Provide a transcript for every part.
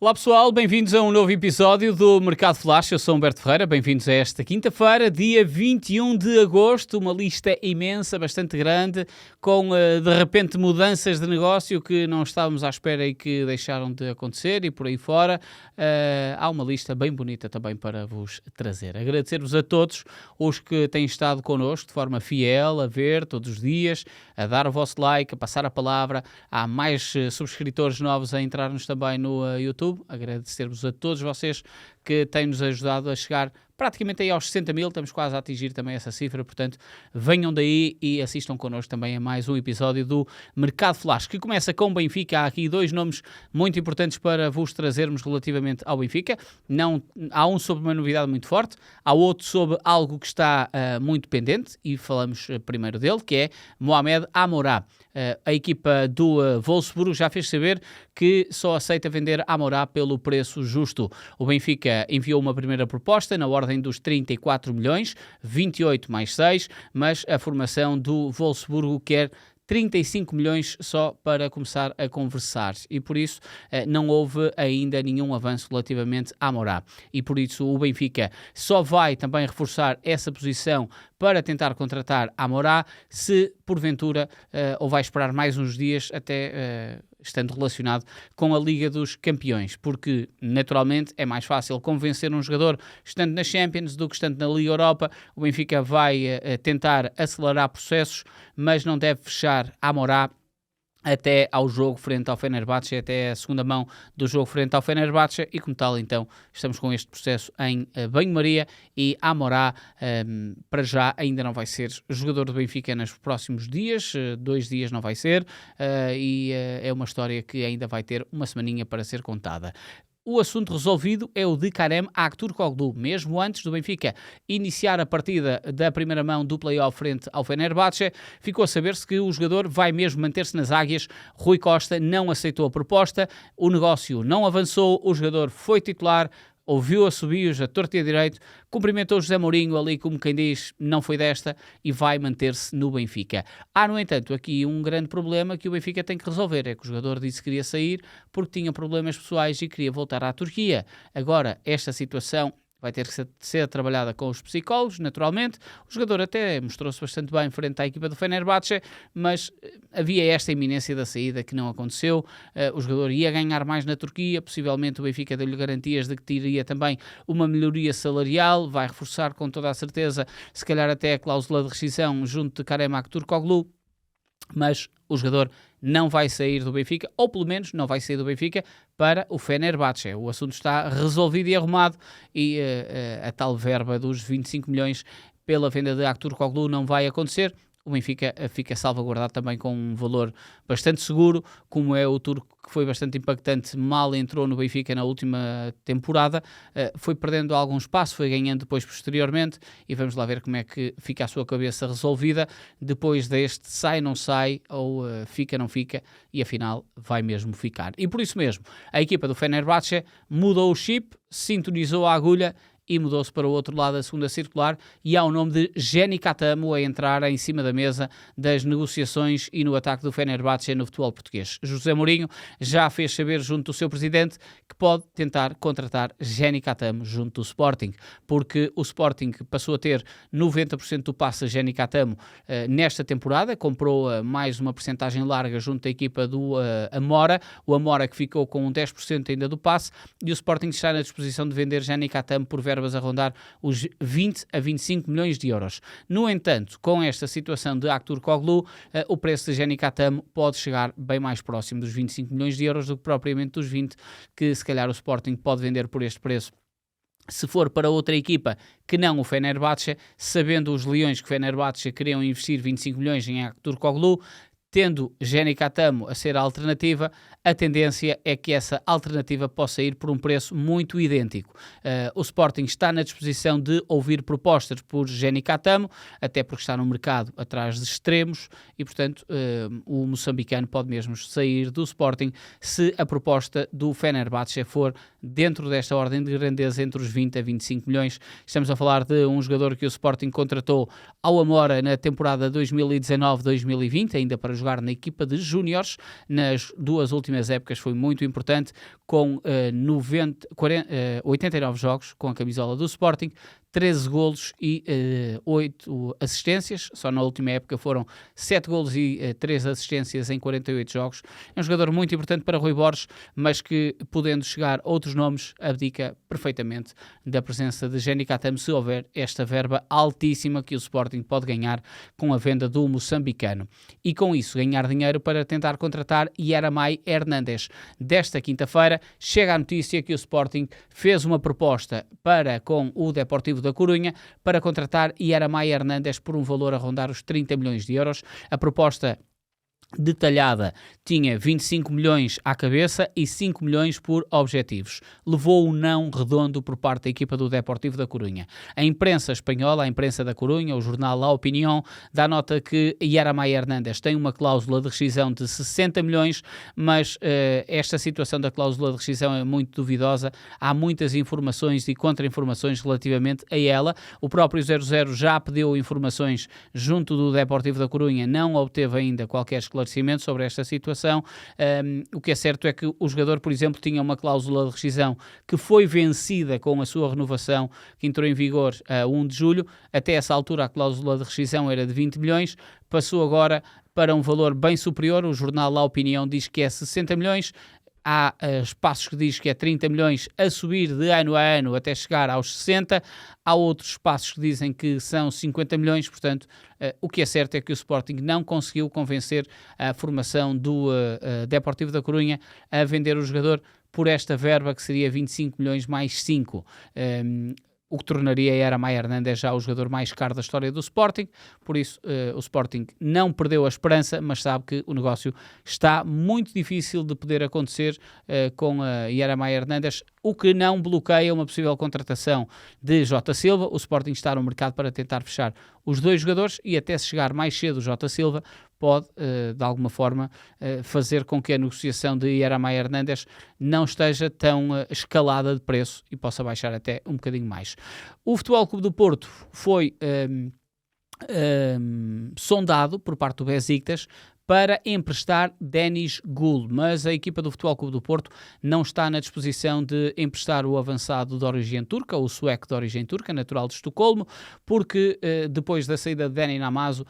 Olá pessoal, bem-vindos a um novo episódio do Mercado Flash. Eu sou Humberto Ferreira, bem-vindos a esta quinta-feira, dia 21 de agosto, uma lista imensa, bastante grande, com de repente mudanças de negócio que não estávamos à espera e que deixaram de acontecer e por aí fora. Há uma lista bem bonita também para vos trazer. Agradecer-vos a todos os que têm estado connosco de forma fiel, a ver todos os dias, a dar o vosso like, a passar a palavra. Há mais subscritores novos a entrar-nos também no YouTube. Agradecer-vos a todos vocês que têm-nos ajudado a chegar praticamente aí aos 60 mil, estamos quase a atingir também essa cifra, portanto venham daí e assistam connosco também a mais um episódio do Mercado Flash, que começa com o Benfica. Há aqui dois nomes muito importantes para vos trazermos relativamente ao Benfica. Há um sobre uma novidade muito forte, há outro sobre algo que está muito pendente e falamos primeiro dele, que é Mohamed Amorá. A equipa do Wolfsburgo já fez saber que só aceita vender Amorá pelo preço justo. O Benfica enviou uma primeira proposta na ordem dos 34 milhões, 28 mais 6, mas a formação do Wolfsburgo quer 35 milhões só para começar a conversar e por isso não houve ainda nenhum avanço relativamente a Amorá e por isso o Benfica só vai também reforçar essa posição para tentar contratar Amorá se porventura ou vai esperar mais uns dias até estando relacionado com a Liga dos Campeões, porque naturalmente é mais fácil convencer um jogador estando na Champions do que estando na Liga Europa. O Benfica vai tentar acelerar processos, mas não deve fechar Amorá até ao jogo frente ao Fenerbahçe, até a segunda mão do jogo frente ao Fenerbahçe, e como tal, então, estamos com este processo em banho-maria e Amorá, para já, ainda não vai ser jogador do Benfica nos próximos dias, 2 dias não vai ser, e é uma história que ainda vai ter uma semaninha para ser contada. O assunto resolvido é o de Kerem Aktürkoğlu, mesmo antes do Benfica iniciar a partida da primeira mão do play-off frente ao Fenerbahçe, ficou a saber-se que o jogador vai mesmo manter-se nas águias. Rui Costa não aceitou a proposta, o negócio não avançou, o jogador foi titular, ouviu assobios a torto e a direito, cumprimentou José Mourinho ali como quem diz, não foi desta, e vai manter-se no Benfica. Há, no entanto, aqui um grande problema que o Benfica tem que resolver, é que o jogador disse que queria sair porque tinha problemas pessoais e queria voltar à Turquia. Agora, esta situação vai ter que ser trabalhada com os psicólogos, naturalmente. O jogador até mostrou-se bastante bem frente à equipa do Fenerbahçe, mas havia esta iminência da saída que não aconteceu. O jogador ia ganhar mais na Turquia, possivelmente o Benfica deu-lhe garantias de que teria também uma melhoria salarial, vai reforçar com toda a certeza, se calhar até a cláusula de rescisão junto de Kerem Aktürkoğlu, mas o jogador não vai sair do Benfica, ou pelo menos não vai sair do Benfica para o Fenerbahçe. O assunto está resolvido e arrumado e a tal verba dos 25 milhões pela venda de Aktürkoğlu não vai acontecer. O Benfica fica salvaguardado também com um valor bastante seguro, como é o turco, que foi bastante impactante, mal entrou no Benfica na última temporada, foi perdendo algum espaço, foi ganhando depois posteriormente, e vamos lá ver como é que fica a sua cabeça resolvida depois deste sai, não sai, ou fica, não fica, e afinal vai mesmo ficar. E por isso mesmo, a equipa do Fenerbahçe mudou o chip, sintonizou a agulha, e mudou-se para o outro lado da segunda circular, e há o nome de Jenny Catamo a entrar em cima da mesa das negociações e no ataque do Fenerbahçe no futebol português. José Mourinho já fez saber junto do seu presidente que pode tentar contratar Jenny Catamo junto do Sporting, porque o Sporting passou a ter 90% do passe a Jenny Catamo nesta temporada, comprou mais uma percentagem larga junto da equipa do Amora, o Amora que ficou com 10% ainda do passe, e o Sporting está na disposição de vender Jenny Catamo por verbas a rondar os 20 a 25 milhões de euros. No entanto, com esta situação de Aktürkoğlu, o preço de Jenny Catamo pode chegar bem mais próximo dos 25 milhões de euros do que propriamente dos 20, que se calhar o Sporting pode vender por este preço se for para outra equipa que não o Fenerbahçe, sabendo os leões que o Fenerbahçe queriam investir 25 milhões em Aktürkoğlu. Tendo Jenny Catamo a ser a alternativa, a tendência é que essa alternativa possa ir por um preço muito idêntico. O Sporting está na disposição de ouvir propostas por Jenny Catamo, até porque está no mercado atrás de extremos e, portanto, o moçambicano pode mesmo sair do Sporting se a proposta do Fenerbahçe for dentro desta ordem de grandeza entre os 20 a 25 milhões. Estamos a falar de um jogador que o Sporting contratou ao Amora na temporada 2019-2020, ainda para jogar na equipa de júniores. Nas 2 últimas épocas foi muito importante, com 89 jogos com a camisola do Sporting, 13 golos e 8 assistências. Só na última época foram 7 golos e 3 assistências em 48 jogos. É um jogador muito importante para Rui Borges, mas que, podendo chegar outros nomes, abdica perfeitamente da presença de Geni Catamo se houver esta verba altíssima que o Sporting pode ganhar com a venda do moçambicano. E com isso ganhar dinheiro para tentar contratar Yeramay Hernandes. Desta quinta-feira chega a notícia que o Sporting fez uma proposta para com o Deportivo da Corunha para contratar Yeramay Hernandes por um valor a rondar os 30 milhões de euros. A proposta detalhada tinha 25 milhões à cabeça e 5 milhões por objetivos. Levou um não redondo por parte da equipa do Deportivo da Corunha. A imprensa espanhola, a imprensa da Corunha, o jornal La Opinión, dá nota que Yeramay Hernandes tem uma cláusula de rescisão de 60 milhões, mas esta situação da cláusula de rescisão é muito duvidosa. Há muitas informações e contra-informações relativamente a ela. O próprio 00 já pediu informações junto do Deportivo da Corunha, não obteve ainda qualquer esclarecimento sobre esta situação. O que é certo é que o jogador, por exemplo, tinha uma cláusula de rescisão que foi vencida com a sua renovação, que entrou em vigor a 1 de julho. Até essa altura a cláusula de rescisão era de 20 milhões, passou agora para um valor bem superior. O jornal La Opinión diz que é 60 milhões. Há espaços que diz que é 30 milhões a subir de ano a ano até chegar aos 60. Há outros espaços que dizem que são 50 milhões. Portanto, o que é certo é que o Sporting não conseguiu convencer a formação do Deportivo da Corunha a vender o jogador por esta verba, que seria 25 milhões mais 5. O que tornaria Yeramay Hernandes já o jogador mais caro da história do Sporting. Por isso, o Sporting não perdeu a esperança, mas sabe que o negócio está muito difícil de poder acontecer com Yeramay Hernandes, o que não bloqueia uma possível contratação de Jota Silva. O Sporting está no mercado para tentar fechar os 2 jogadores e até se chegar mais cedo o Jota Silva pode, de alguma forma, fazer com que a negociação de Yeramay Hernandes não esteja tão escalada de preço e possa baixar até um bocadinho mais. O Futebol Clube do Porto foi sondado por parte do Besiktas para emprestar Deniz Gül, mas a equipa do Futebol Clube do Porto não está na disposição de emprestar o avançado de origem turca, o sueco de origem turca, natural de Estocolmo, porque depois da saída de Deni Namazo,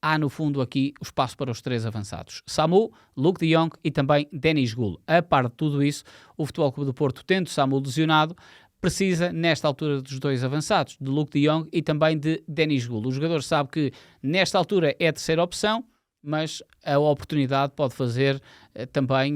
há no fundo aqui o espaço para os 3 avançados: Samu, Luuk de Jong e também Deniz Gül. A par de tudo isso, o Futebol Clube do Porto, tendo Samu lesionado, precisa, nesta altura, dos 2 avançados, de Luuk de Jong e também de Deniz Gül. O jogador sabe que, nesta altura, é a terceira opção, mas a oportunidade pode fazer também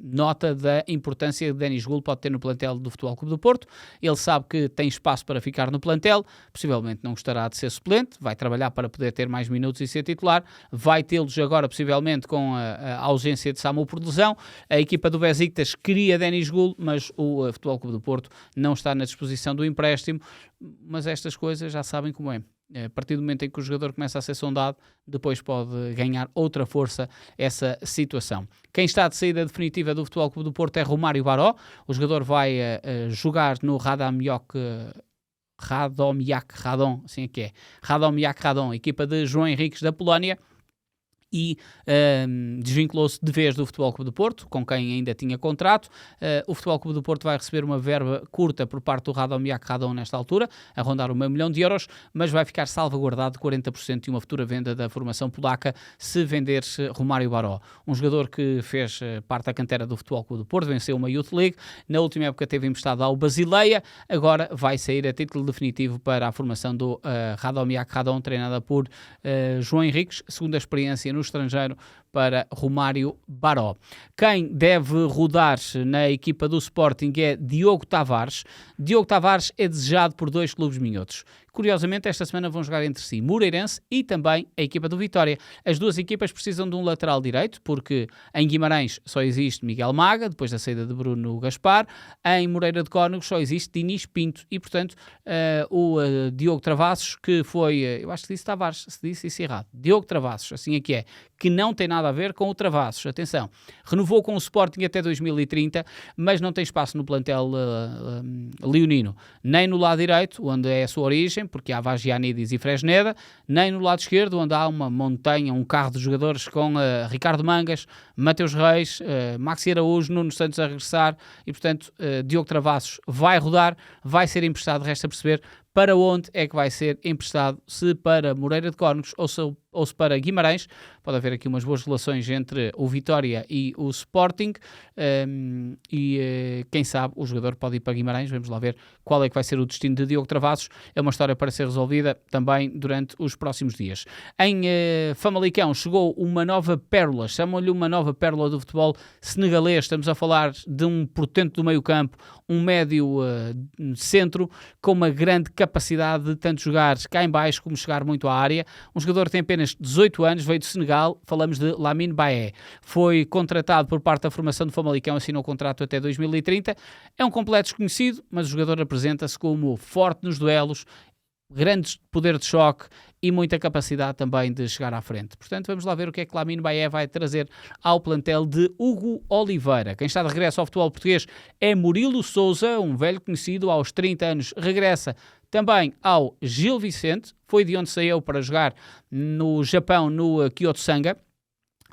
nota da importância que Deniz Gül pode ter no plantel do Futebol Clube do Porto. Ele sabe que tem espaço para ficar no plantel, possivelmente não gostará de ser suplente, vai trabalhar para poder ter mais minutos e ser titular, vai tê-los agora possivelmente com a ausência de Samu por lesão. A equipa do Besiktas queria Deniz Gül, mas o Futebol Clube do Porto não está na disposição do empréstimo, mas estas coisas já sabem como é. A partir do momento em que o jogador começa a ser sondado, depois pode ganhar outra força essa situação. Quem está de saída definitiva do Futebol Clube do Porto é Romário Baró. O jogador vai jogar no Radomiak Radom, assim é que é. Radomiak Radom, equipa de João Henriques da Polónia. E desvinculou-se de vez do Futebol Clube do Porto, com quem ainda tinha contrato. O Futebol Clube do Porto vai receber uma verba curta por parte do Radomiak Radom nesta altura, a rondar €1 milhão, mas vai ficar salvaguardado 40% de uma futura venda da formação polaca se vender-se Romário Baró. Um jogador que fez parte da cantera do Futebol Clube do Porto, venceu uma Youth League, na última época teve emprestado ao Basileia, agora vai sair a título definitivo para a formação do Radomiak Radom, treinada por João Henriques, segunda experiência no estrangeiro para Romário Baró. Quem deve rodar na equipa do Sporting é Diogo Tavares. Diogo Tavares é desejado por 2 clubes minhotos. Curiosamente, esta semana vão jogar entre si Moreirense e também a equipa do Vitória. As 2 equipas precisam de um lateral direito, porque em Guimarães só existe Miguel Maga, depois da saída de Bruno Gaspar. Em Moreira de Cónegos só existe Dinis Pinto. E, portanto, o Diogo Travassos, que foi... eu acho que disse Tavares, se disse isso errado. Diogo Travassos, assim é, que não tem nada a ver com o Travassos. Atenção, renovou com o Sporting até 2030, mas não tem espaço no plantel leonino, nem no lado direito, onde é a sua origem, origem, porque há Vagianidis e Fresneda, nem no lado esquerdo, onde há uma montanha, um carro de jogadores com Ricardo Mangas, Mateus Reis, Maxi Araújo, Nuno Santos a regressar, e portanto Diogo Travassos vai rodar, vai ser emprestado, resta perceber para onde é que vai ser emprestado, se para Moreira de Cónegos ou se para Guimarães. Pode haver aqui umas boas relações entre o Vitória e o Sporting, quem sabe o jogador pode ir para Guimarães. Vamos lá ver qual é que vai ser o destino de Diogo Travassos. É uma história para ser resolvida também durante os próximos dias. Em Famalicão chegou uma nova pérola, chamam-lhe uma nova pérola do futebol senegalês. Estamos a falar de um portento do meio campo, um médio centro, com uma grande capacidade de tanto jogar cá em baixo como chegar muito à área. Um jogador que tem apenas 18 anos, veio do Senegal, falamos de Lamine Baé. Foi contratado por parte da formação do Famalicão, assinou o contrato até 2030. É um completo desconhecido, mas o jogador apresenta-se como forte nos duelos, grande poder de choque e muita capacidade também de chegar à frente. Portanto, vamos lá ver o que é que Lamine Baé vai trazer ao plantel de Hugo Oliveira. Quem está de regresso ao futebol português é Murilo Sousa, um velho conhecido, aos 30 anos regressa também ao Gil Vicente, foi de onde saiu para jogar no Japão, no Kyoto Sanga.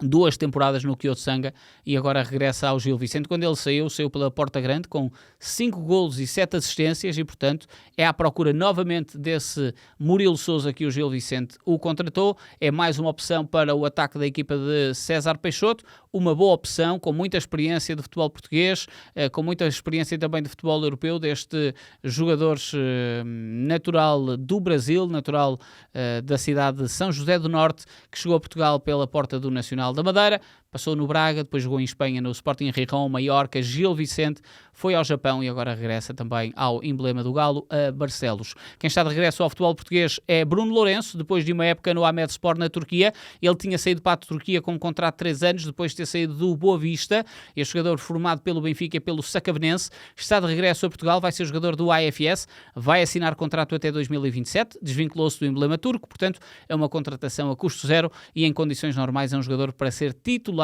2 temporadas no Kyoto Sanga e agora regressa ao Gil Vicente. Quando ele saiu pela porta grande com 5 golos e 7 assistências e, portanto, é à procura novamente desse Murilo Sousa que o Gil Vicente o contratou. É mais uma opção para o ataque da equipa de César Peixoto, uma boa opção, com muita experiência de futebol português, com muita experiência também de futebol europeu, deste jogador natural do Brasil, natural da cidade de São José do Norte, que chegou a Portugal pela porta do Nacional da Madeira, passou no Braga, depois jogou em Espanha no Sporting Gijón, Maiorca, Gil Vicente, foi ao Japão e agora regressa também ao emblema do Galo, a Barcelos. Quem está de regresso ao futebol português é Bruno Lourenço, depois de uma época no Ahmetspor na Turquia. Ele tinha saído para a Turquia com um contrato de 3 anos, depois de ter saído do Boa Vista. Este jogador formado pelo Benfica e pelo Sacavenense está de regresso a Portugal, vai ser jogador do AFS, vai assinar contrato até 2027, desvinculou-se do emblema turco, portanto é uma contratação a custo zero e em condições normais é um jogador para ser titular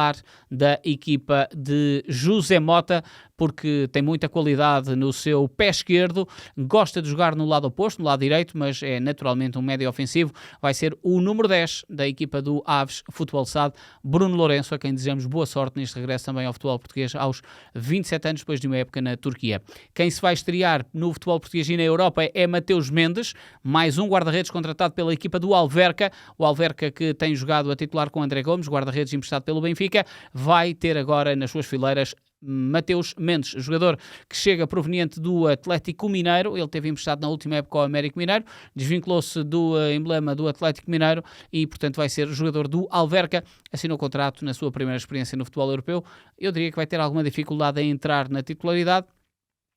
da equipa de José Mota, porque tem muita qualidade no seu pé esquerdo, gosta de jogar no lado oposto, no lado direito, mas é naturalmente um médio ofensivo. Vai ser o número 10 da equipa do Aves Futebol SAD, Bruno Lourenço, a quem desejamos boa sorte neste regresso também ao futebol português aos 27 anos, depois de uma época na Turquia. Quem se vai estrear no futebol português e na Europa é Mateus Mendes, mais um guarda-redes contratado pela equipa do Alverca, o Alverca que tem jogado a titular com André Gomes, guarda-redes emprestado pelo Benfica, vai ter agora nas suas fileiras Mateus Mendes, jogador que chega proveniente do Atlético Mineiro. Ele teve emprestado na última época ao Américo Mineiro, desvinculou-se do emblema do Atlético Mineiro e, portanto, vai ser jogador do Alverca. Assinou o contrato na sua primeira experiência no futebol europeu. Eu diria que vai ter alguma dificuldade em entrar na titularidade,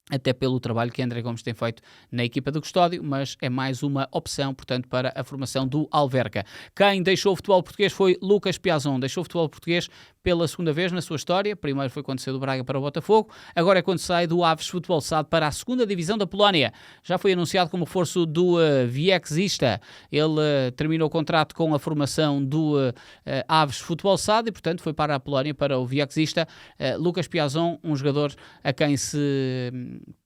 até pelo trabalho que André Gomes tem feito na equipa do Custódio, mas é mais uma opção, portanto, para a formação do Alverca. Quem deixou o futebol português foi Lucas Piazon, deixou o futebol português pela segunda vez na sua história. Primeiro foi quando saiu do Braga para o Botafogo, agora é quando sai do Aves Futebol SAD para a segunda divisão da Polónia. Já foi anunciado como reforço do Viexista. Ele terminou o contrato com a formação do Aves Futebol SAD e, portanto, foi para a Polónia, para o Viexista. Lucas Piazon, um jogador a quem se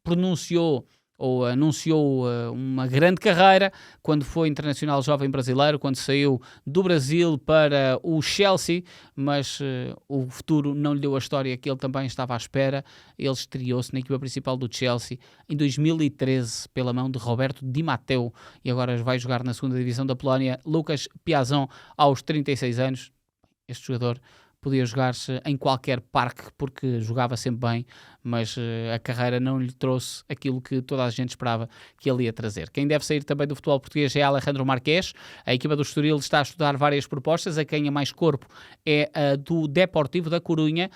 pronunciou ou anunciou uma grande carreira quando foi internacional jovem brasileiro, quando saiu do Brasil para o Chelsea, mas o futuro não lhe deu a história que ele também estava à espera. Ele estreou-se na equipa principal do Chelsea em 2013 pela mão de Roberto Di Matteo e agora vai jogar na segunda divisão da Polónia. Lucas Piazon, aos 36 anos, este jogador podia jogar-se em qualquer parque porque jogava sempre bem, mas a carreira não lhe trouxe aquilo que toda a gente esperava que ele ia trazer. Quem deve sair também do futebol português é Alejandro Marqués. A equipa do Estoril está a estudar várias propostas, a quem é mais corpo é a do Deportivo da Corunha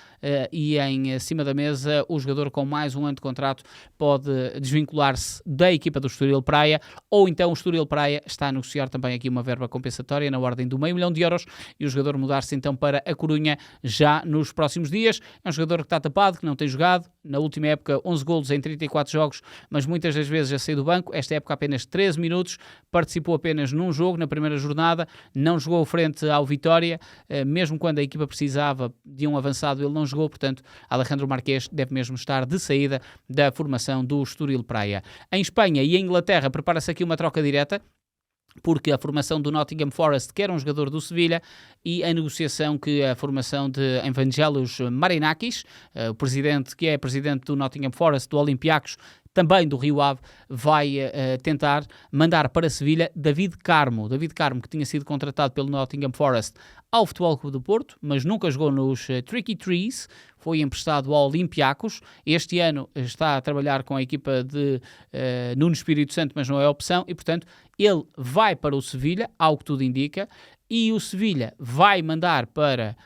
e em cima da mesa o jogador com mais um ano de contrato pode desvincular-se da equipa do Estoril Praia, ou então o Estoril Praia está a negociar também aqui uma verba compensatória na ordem do €500.000 e o jogador mudar-se então para a Corunha já nos próximos dias. É um jogador que está tapado, que não tem jogado. Na última época, 11 golos em 34 jogos, mas muitas das vezes a sair do banco. Esta época apenas 13 minutos, participou apenas num jogo, na primeira jornada, não jogou frente ao Vitória, mesmo quando a equipa precisava de um avançado, ele não jogou, portanto, Alejandro Marquês deve mesmo estar de saída da formação do Estoril Praia. Em Espanha e em Inglaterra prepara-se aqui uma troca direta, porque a formação do Nottingham Forest quer um jogador do Sevilha e a negociação que a formação de Evangelos Marinakis, o presidente que é presidente do Nottingham Forest, do Olympiacos, também do Rio Ave, vai tentar mandar para Sevilha David Carmo, que tinha sido contratado pelo Nottingham Forest ao Futebol Clube do Porto, mas nunca jogou nos Tricky Trees, foi emprestado ao Olympiacos. Este ano está a trabalhar com a equipa de Nuno Espírito Santo, mas não é opção, e portanto ele vai para o Sevilha, ao que tudo indica, e o Sevilha vai mandar para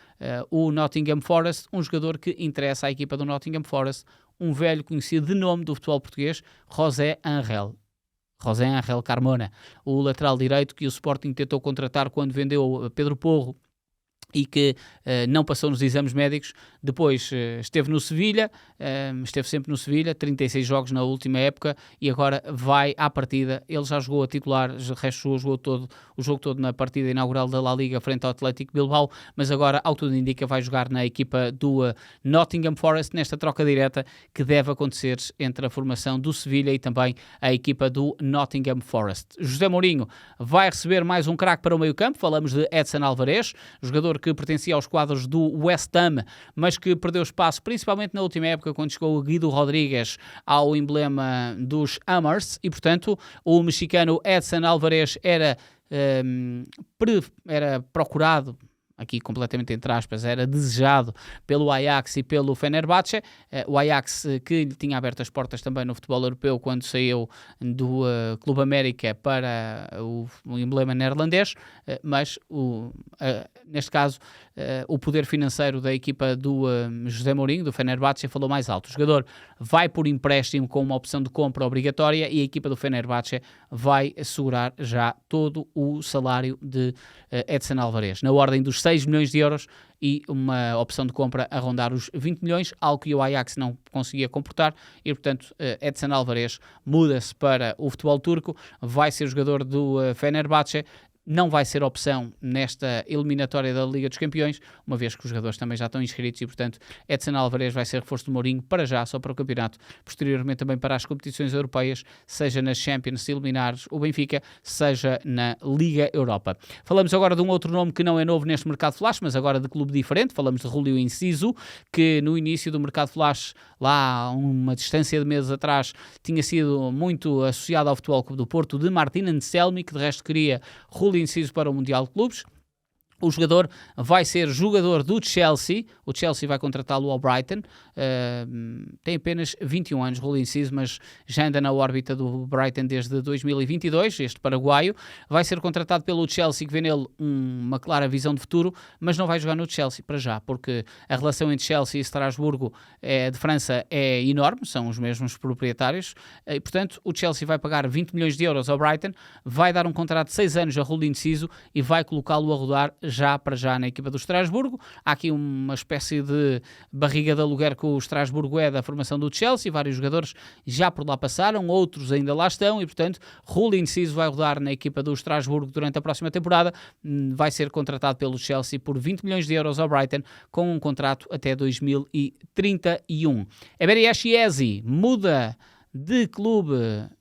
o Nottingham Forest um jogador que interessa à equipa do Nottingham Forest, um velho conhecido de nome do futebol português, José Ángel Carmona, o lateral direito que o Sporting tentou contratar quando vendeu Pedro Porro e que não passou nos exames médicos. Depois esteve no Sevilha, esteve sempre no Sevilha, 36 jogos na última época, e agora vai à partida. Ele já jogou a titular, o resto jogou o jogo todo na partida inaugural da La Liga frente ao Atlético Bilbao, mas agora, ao que tudo indica, vai jogar na equipa do Nottingham Forest, nesta troca direta que deve acontecer entre a formação do Sevilha e também a equipa do Nottingham Forest. José Mourinho vai receber mais um craque para o meio-campo. Falamos de Edson Álvarez, jogador que pertencia aos quadros do West Ham, mas que perdeu espaço principalmente na última época, quando chegou o Guido Rodrigues ao emblema dos Hammers, e portanto o mexicano Edson Álvarez era procurado, aqui completamente entre aspas, era desejado pelo Ajax e pelo Fenerbahçe. O Ajax que lhe tinha aberto as portas também no futebol europeu quando saiu do Clube América para o emblema neerlandês, mas neste caso o poder financeiro da equipa do José Mourinho, do Fenerbahçe, falou mais alto. O jogador vai por empréstimo com uma opção de compra obrigatória e a equipa do Fenerbahçe vai assegurar já todo o salário de Edson Álvarez, na ordem dos 6 milhões de euros, e uma opção de compra a rondar os 20 milhões, algo que o Ajax não conseguia comportar, e portanto Edson Álvarez muda-se para o futebol turco, vai ser jogador do Fenerbahçe. Não vai ser opção nesta eliminatória da Liga dos Campeões, uma vez que os jogadores também já estão inscritos e, portanto, Edson Álvarez vai ser reforço do Mourinho para já, só para o campeonato, posteriormente também para as competições europeias, seja nas Champions, se eliminares o Benfica, seja na Liga Europa. Falamos agora de um outro nome que não é novo neste mercado flash, mas agora de clube diferente. Falamos de Julio Enciso, que no início do mercado flash, lá a uma distância de meses atrás, tinha sido muito associado ao Futebol Clube do Porto, de Martin Anselmi, que de resto queria Julio Enciso para o Mundial de Clubes. O jogador vai ser jogador do Chelsea, o Chelsea vai contratá-lo ao Brighton, tem apenas 21 anos, Julio Enciso, mas já anda na órbita do Brighton desde 2022, este paraguaio. Vai ser contratado pelo Chelsea, que vê nele uma clara visão de futuro, mas não vai jogar no Chelsea para já, porque a relação entre Chelsea e Estrasburgo de França é enorme, são os mesmos proprietários, e portanto o Chelsea vai pagar 20 milhões de euros ao Brighton, vai dar um contrato de 6 anos a Julio Enciso e vai colocá-lo a rodar já para já na equipa do Estrasburgo. Há aqui uma espécie de barriga de aluguer que o Estrasburgo é da formação do Chelsea, vários jogadores já por lá passaram, outros ainda lá estão, e portanto Julio Enciso vai rodar na equipa do Estrasburgo durante a próxima temporada, vai ser contratado pelo Chelsea por 20 milhões de euros ao Brighton, com um contrato até 2031. Eberechi Eze muda de clube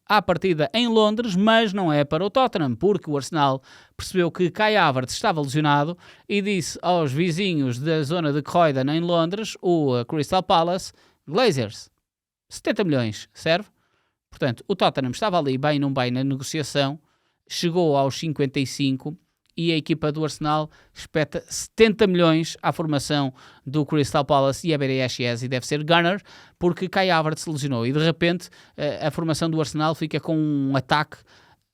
à partida em Londres, mas não é para o Tottenham, porque o Arsenal percebeu que Kai Havertz estava lesionado e disse aos vizinhos da zona de Croydon em Londres, o Crystal Palace: Glazers, 70 milhões, serve? Portanto, o Tottenham estava ali bem na negociação, chegou aos 55 e a equipa do Arsenal espeta 70 milhões à formação do Crystal Palace, e Eberechi Eze deve ser gunner, porque Kai Havertz se lesionou, e de repente a formação do Arsenal fica com um ataque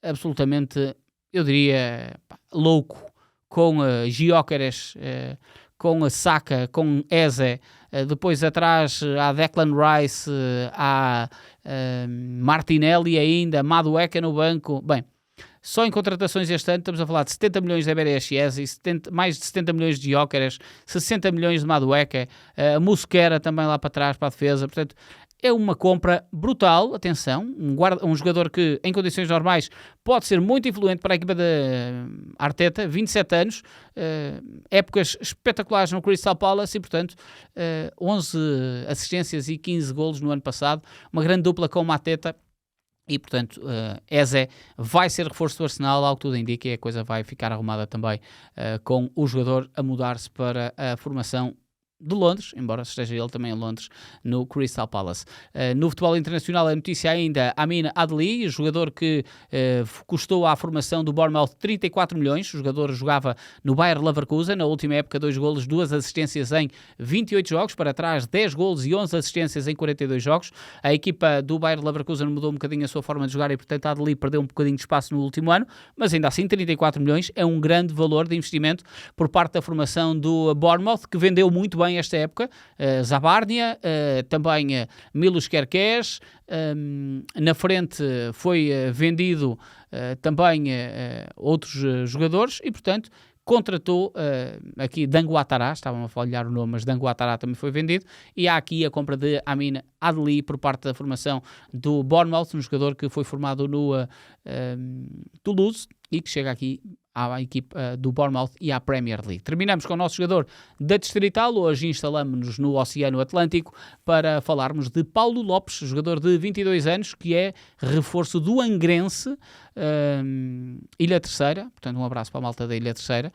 absolutamente, eu diria, louco, com Gyökeres, com a Saka, com Eze, depois atrás há Declan Rice, há Martinelli ainda, Madueke no banco. Bem, Só em contratações este ano estamos a falar de 70 milhões de Eberechies e mais de 70 milhões de Gyökeres, 60 milhões de Madueke, Mosquera também lá para trás, para a defesa. Portanto, é uma compra brutal, atenção, um jogador que em condições normais pode ser muito influente para a equipa de Arteta, 27 anos, épocas espetaculares no Crystal Palace e, portanto, 11 assistências e 15 golos no ano passado, uma grande dupla com o Mateta. E, portanto, Eze vai ser reforço do Arsenal, algo que tudo indica, e a coisa vai ficar arrumada também com o jogador a mudar-se para a formação de Londres, embora esteja ele também em Londres, no Crystal Palace. No futebol internacional, a notícia ainda, Amin Adli, jogador que custou à formação do Bournemouth 34 milhões, o jogador jogava no Bayer Leverkusen, na última época 2 golos, 2 assistências em 28 jogos, para trás 10 golos e 11 assistências em 42 jogos. A equipa do Bayer Leverkusen mudou um bocadinho a sua forma de jogar e, portanto, Adli perdeu um bocadinho de espaço no último ano, mas ainda assim 34 milhões é um grande valor de investimento por parte da formação do Bournemouth, que vendeu muito bem esta época, Zabarnia, também Milos Kerkez, na frente foi vendido também outros jogadores e, portanto, contratou aqui Dango Ouattara, estavam a falhar o nome, mas Dango Ouattara também foi vendido, e há aqui a compra de Amin Adli por parte da formação do Bournemouth, um jogador que foi formado no Toulouse e que chega aqui à equipa do Bournemouth e à Premier League. Terminamos com o nosso jogador da Distrital. Hoje instalamos-nos no Oceano Atlântico para falarmos de Paulo Lopes, jogador de 22 anos, que é reforço do Angrense, Ilha Terceira. Portanto, um abraço para a malta da Ilha Terceira.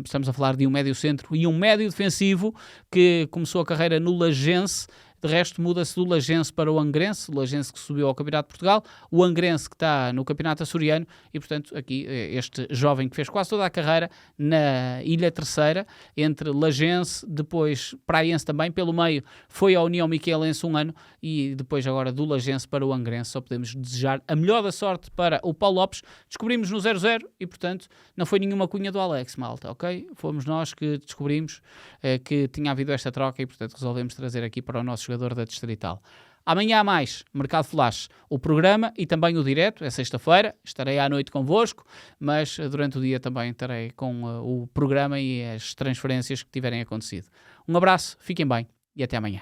Estamos a falar de um médio centro e um médio defensivo que começou a carreira no Lagense. De resto, muda-se do Lagense para o Angrense, o Lagense que subiu ao Campeonato de Portugal, o Angrense que está no Campeonato Açoriano e, portanto, aqui este jovem que fez quase toda a carreira na Ilha Terceira, entre Lagense, depois Praiense também, pelo meio foi à União Miquelense um ano e depois agora do Lagense para o Angrense. Só podemos desejar a melhor da sorte para o Paulo Lopes. Descobrimos no 0-0 e, portanto, não foi nenhuma cunha do Alex, malta, ok? Fomos nós que descobrimos que tinha havido esta troca e, portanto, resolvemos trazer aqui para o nosso jogador da Distrital. Amanhã há mais Mercado Flash, o programa e também o direto, é sexta-feira, estarei à noite convosco, mas durante o dia também estarei com o programa e as transferências que tiverem acontecido. Um abraço, fiquem bem e até amanhã.